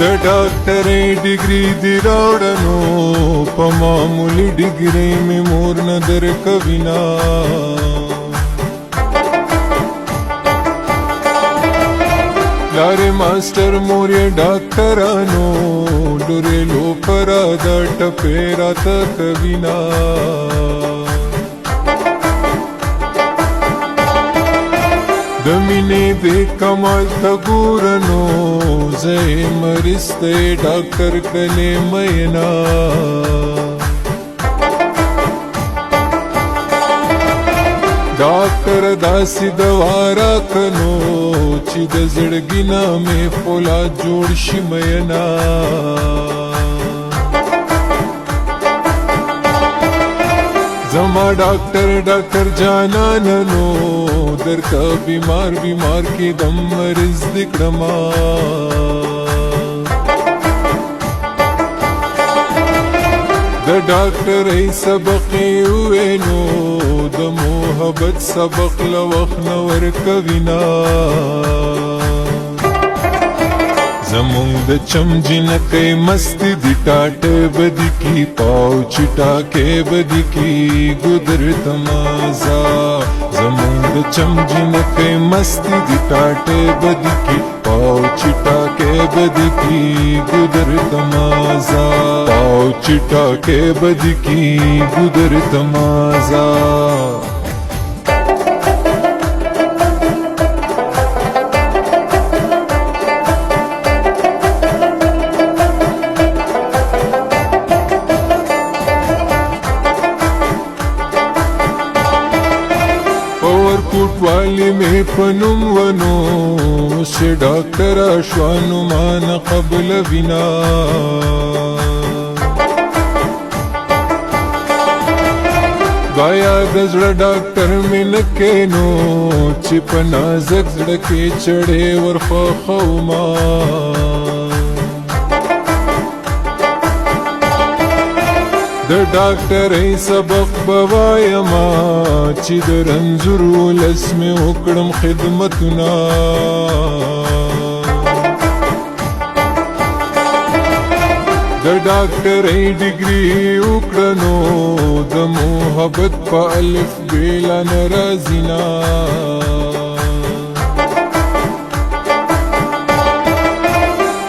د ډاکټرۍ ډګري دې راوړنو په معمولي ډګرۍ مې مور نه درکوينا پلار ماسټر مور یې ډاکټرانو ډورېلو پر د ټپې راته کوينا د مینې د کمال ته ګورنو زه مریض ته ډاکټر کړلې مینا ډاکټر داسې دوا راکنو چې د زړګي نه مې فولاد جوړ شي مینا زما ډاکټر جانانو درته بیمار کې دم مریض دکړما د ډاکټرۍ سبق وینو د محبت سبق لوخت نه ورکوينا زمونږ د چم جنکۍ مستی دی ټاټه بدی کی پاو چټا کې بدی کی ګدر تمازا زمونږ د چم جنکۍ مستی دی ټاټه بدی کی پاو چټا کې بدی کی ګدر تمازا پاو چټا کې بدی کی ګدر تمازا کوټوالی می پنوم ونو سی ډاکټر شوانو مان قبل وینا بایا د زړه ډاکټر می نکینو چې په نازک زړه کې چړې ورخو ما د ډاکټرۍ سبق بوایما چې د رنځورو لس مې وکړم خدمتونه د ډاکټرۍ ډګري وکړنو د محبت په الف بیلا ناراضینا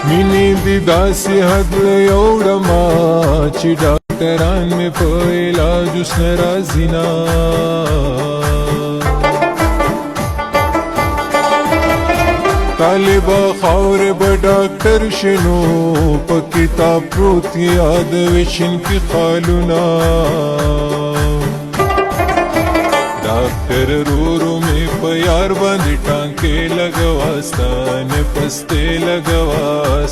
مینې دې داسې حد یوړما چې ډاکټران مې په علاج اوس ناراضي نه طالبه خاورې به ډاکټر شنو په کتاب پروت یاد وشین کې خالونه ډاکټر رورو مې په یار باندې ټانکې لګوا ستانه پسته لګوا